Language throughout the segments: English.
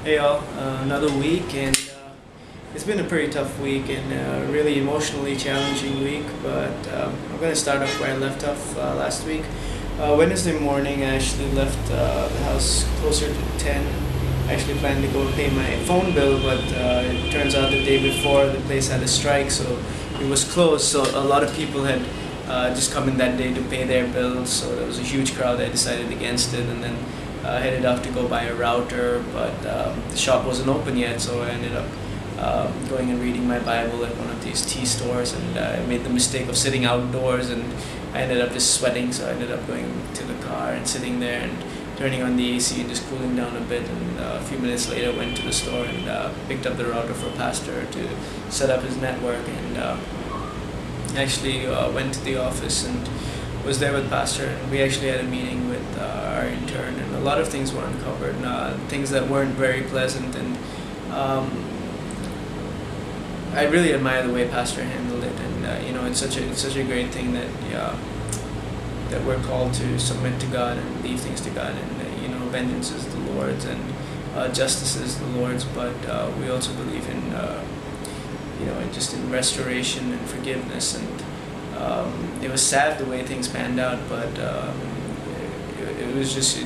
Hey all, another week, and it's been a pretty tough week and a really emotionally challenging week. But I'm going to start off where I left off last week. Wednesday morning, I actually left the house closer to 10. I actually planned to go pay my phone bill, but it turns out the day before the place had a strike, so it was closed. So a lot of people had just come in that day to pay their bills, so there was a huge crowd. I decided against it, and then headed off to go buy a router, but the shop wasn't open yet, so I ended up going and reading my Bible at one of these tea stores, and I made the mistake of sitting outdoors, and I ended up just sweating, so I ended up going to the car and sitting there and turning on the AC and just cooling down a bit, and a few minutes later went to the store and picked up the router for Pastor to set up his network, and actually went to the office and was there with Pastor, and we actually had a meeting with our intern, and a lot of things were uncovered, things that weren't very pleasant, and I really admire the way Pastor handled it, and it's such a great thing that that we're called to submit to God and leave things to God, and vengeance is the Lord's and justice is the Lord's, but we also believe in just in restoration and forgiveness, and it was sad the way things panned out, but it was just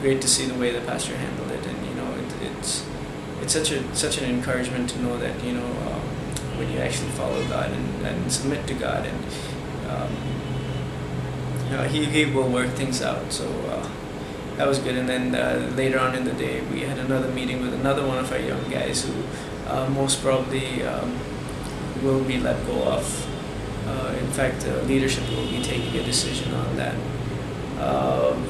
great to see the way the pastor handled it, and it's such an encouragement to know that when you actually follow God and submit to God, and he will work things out. So that was good. And then later on in the day, we had another meeting with another one of our young guys who most probably will be let go of. In fact, leadership will be taking a decision on that.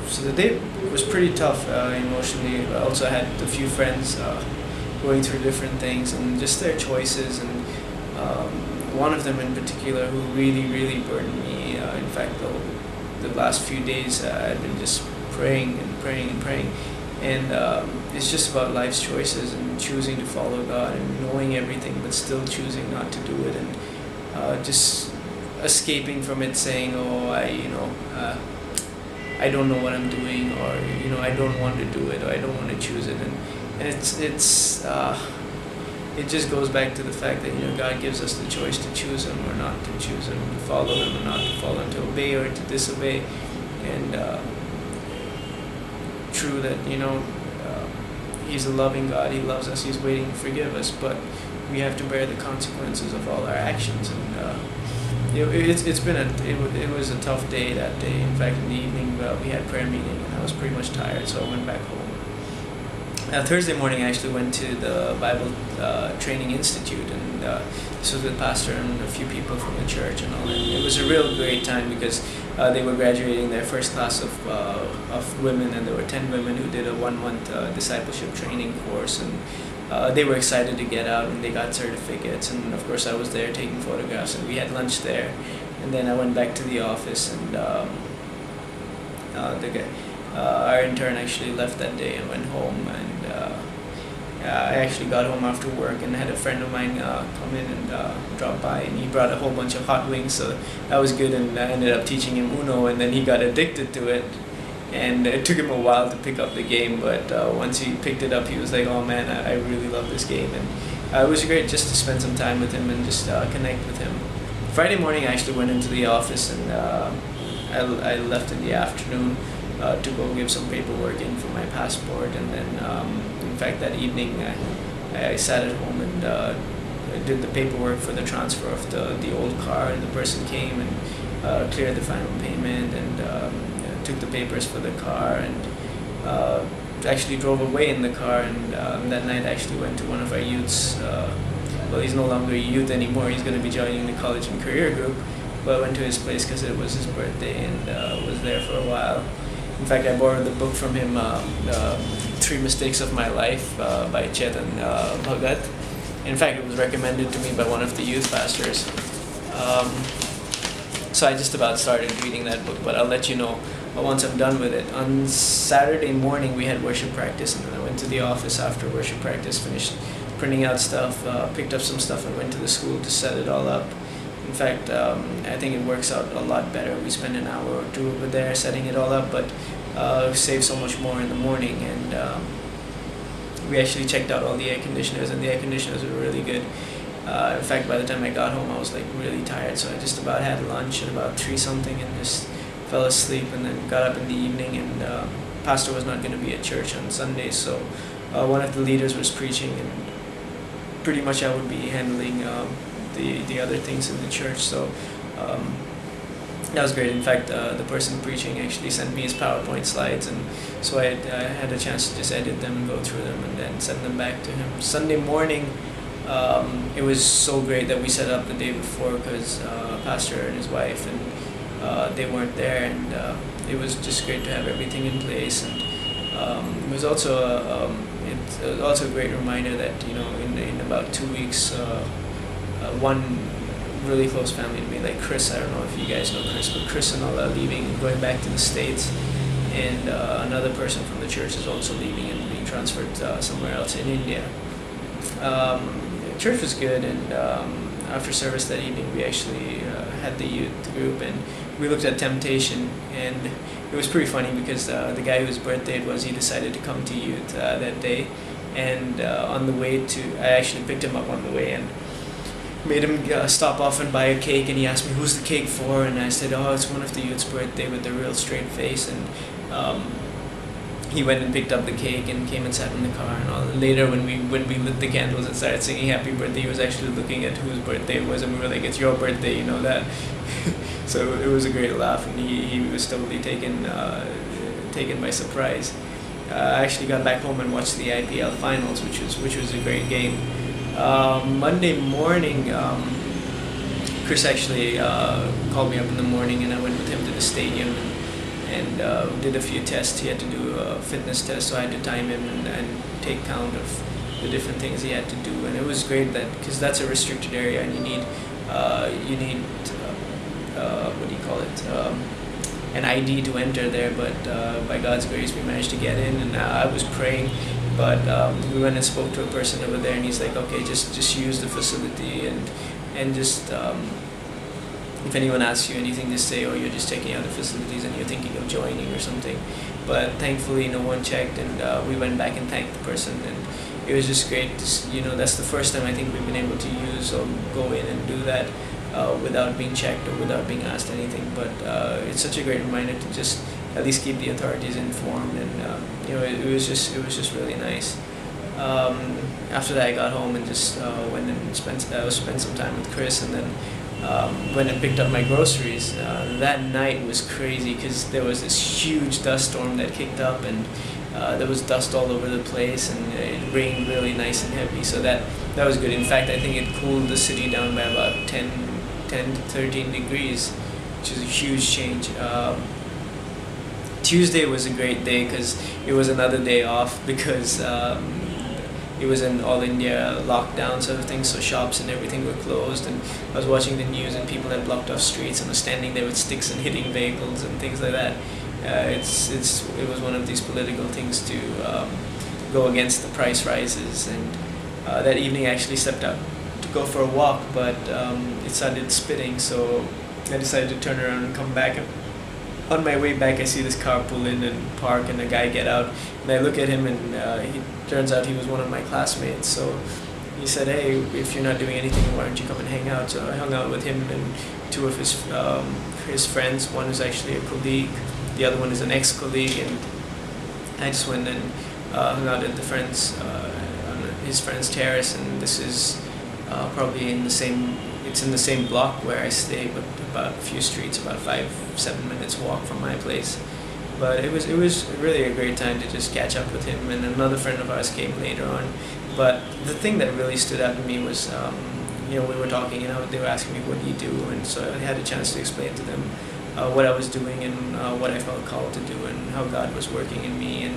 So the day was pretty tough emotionally. I also had a few friends going through different things and just their choices, and one of them in particular who really burdened me. In fact, the last few days I've been just praying and praying and praying, and it's just about life's choices and choosing to follow God and knowing everything but still choosing not to do it, and just escaping from it, saying, oh, I don't know what I'm doing, or I don't want to do it, or I don't want to choose it, and it just goes back to the fact that God gives us the choice to choose Him or not to choose Him, to follow Him or not to follow Him, to obey or to disobey, and true that He's a loving God. He loves us. He's waiting to forgive us, but we have to bear the consequences of all our actions, and it was a tough day that day. In fact, in the evening we had prayer meeting, and I was pretty much tired, so I went back home. Thursday morning, I actually went to the Bible Training Institute, and this was with Pastor and a few people from the church and all. And it was a real great time because they were graduating their first class of women, and there were 10 women who did a 1-month discipleship training course, and they were excited to get out, and they got certificates, and of course I was there taking photographs, and we had lunch there, and then I went back to the office, and our intern actually left that day and went home, and I actually got home after work and had a friend of mine come in and drop by, and he brought a whole bunch of hot wings, so that was good, and I ended up teaching him Uno, and then he got addicted to it, and it took him a while to pick up the game, but once he picked it up, he was like, oh man, I really love this game, and it was great just to spend some time with him and just connect with him. Friday morning, I actually went into the office, and I left in the afternoon to go give some paperwork in for my passport, and then in fact that evening I sat at home and did the paperwork for the transfer of the old car, and the person came and cleared the final payment, and took the papers for the car, and actually drove away in the car, and that night I actually went to one of our youths. Well, he's no longer a youth anymore, he's going to be joining the college and career group, but I went to his place because it was his birthday, and was there for a while. In fact, I borrowed the book from him, 3 Mistakes of My Life by Chetan Bhagat. In fact, it was recommended to me by one of the youth pastors. So I just about started reading that book, but I'll let you know once I'm done with it. On Saturday morning, we had worship practice, and then I went to the office after worship practice, finished printing out stuff, picked up some stuff, and went to the school to set it all up. In fact, I think it works out a lot better. We spend an hour or two over there setting it all up, but save so much more in the morning. And we actually checked out all the air conditioners, and the air conditioners were really good. In fact, by the time I got home, I was like really tired, so I just about had lunch at about 3 something and just fell asleep, and then got up in the evening, and pastor was not going to be at church on Sunday, so one of the leaders was preaching, and pretty much I would be handling the other things in the church. So that was great. In fact, the person preaching actually sent me his PowerPoint slides, and so I had a chance to just edit them and go through them and then send them back to him. Sunday morning, it was so great that we set up the day before, because pastor and his wife, and they weren't there, and it was just great to have everything in place. And it was also a great reminder that, in about 2 weeks, one really close family to me, like Chris, I don't know if you guys know Chris, but Chris and all are leaving and going back to the States, and another person from the church is also leaving and being transferred somewhere else in India. Church was good, and after service that evening, we actually had the youth group, and we looked at Temptation, and it was pretty funny because the guy whose birthday it was, he decided to come to youth that day, and on the way I actually picked him up on the way and made him stop off and buy a cake, and he asked me, "Who's the cake for?" And I said, "Oh, it's one of the youth's birthday," with a real straight face, and he went and picked up the cake and came and sat in the car, and all. Later, when we lit the candles and started singing "Happy Birthday," he was actually looking at whose birthday it was, and we were like, "It's your birthday, you know that." So it was a great laugh, and he was totally taken by surprise. I actually got back home and watched the IPL finals, which was a great game. Monday morning, Chris actually called me up in the morning, and I went with him to the stadium and did a few tests. He had to do a fitness test, so I had to time him and take count of the different things he had to do. And it was great because that's a restricted area, and you need what do you call it? An ID to enter there. But by God's grace, we managed to get in, and I was praying. But we went and spoke to a person over there, and he's like, "Okay, just use the facility, and just if anyone asks you anything, just say, oh, you're just checking out the facilities and you're thinking of joining or something." But thankfully, no one checked, and we went back and thanked the person, and it was just great. That's the first time I think we've been able to use or go in and do that without being checked or without being asked anything. But it's such a great reminder to just at least keep the authorities informed, and it was just really nice. After that, I got home and just went and spent some time with Chris, and then went and picked up my groceries. That night was crazy because there was this huge dust storm that kicked up, and there was dust all over the place, and it rained really nice and heavy. So that was good. In fact, I think it cooled the city down by about 10 to 13 degrees, which is a huge change. Tuesday was a great day because it was another day off, because it was an all India lockdown sort of thing, so shops and everything were closed, and I was watching the news and people had blocked off streets and were standing there with sticks and hitting vehicles and things like that. It was one of these political things to go against the price rises, and that evening I actually stepped out to go for a walk, but it started spitting, so I decided to turn around and come back. On my way back, I see this car pull in and park, and a guy get out, and I look at him, and he turns out he was one of my classmates. So he said, "Hey, if you're not doing anything, why don't you come and hang out?" So I hung out with him and two of his friends. One is actually a colleague, the other one is an ex-colleague, and I just went and hung out at on his friend's terrace, and this is probably in the same block where I stay, but about a few streets, about 5-7 minutes walk from my place. But it was really a great time to just catch up with him, and another friend of ours came later on. But the thing that really stood out to me was, we were talking, they were asking me, "What do you do?" And so I had a chance to explain to them what I was doing and what I felt called to do, and how God was working in me.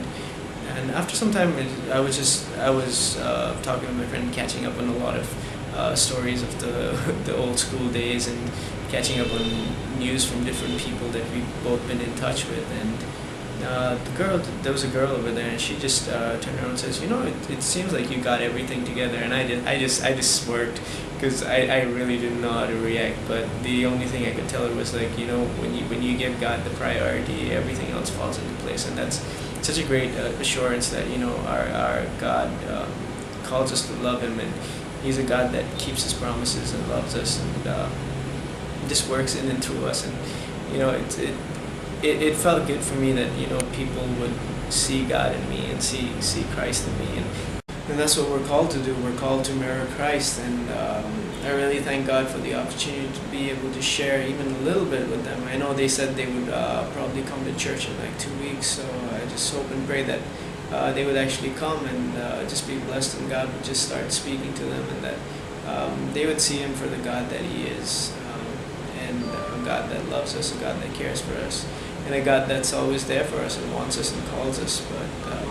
And after some time, I was talking to my friend, catching up on a lot of stories of the old school days, and catching up on news from different people that we've both been in touch with. And there was a girl over there, and she just turned around and says, "It seems like you got everything together." And I just smirked, because I really didn't know how to react. But the only thing I could tell her was, like, when you give God the priority, everything else falls into place. And such a great assurance that our God calls us to love Him, and He's a God that keeps His promises and loves us, and just works in and through us. And it felt good for me that people would see God in me and see Christ in me, and that's what we're called to do. We're called to mirror Christ, and I really thank God for the opportunity to be able to share even a little bit with them. I know they said they would probably come to church in like 2 weeks, so I just hope and pray that they would actually come and just be blessed, and God would just start speaking to them, and that they would see Him for the God that He is, and a God that loves us, a God that cares for us, and a God that's always there for us and wants us and calls us. But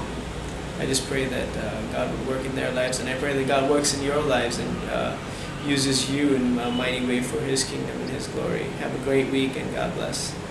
I just pray that God would work in their lives, and I pray that God works in your lives and uses you in a mighty way for His kingdom and His glory. Have a great week, and God bless.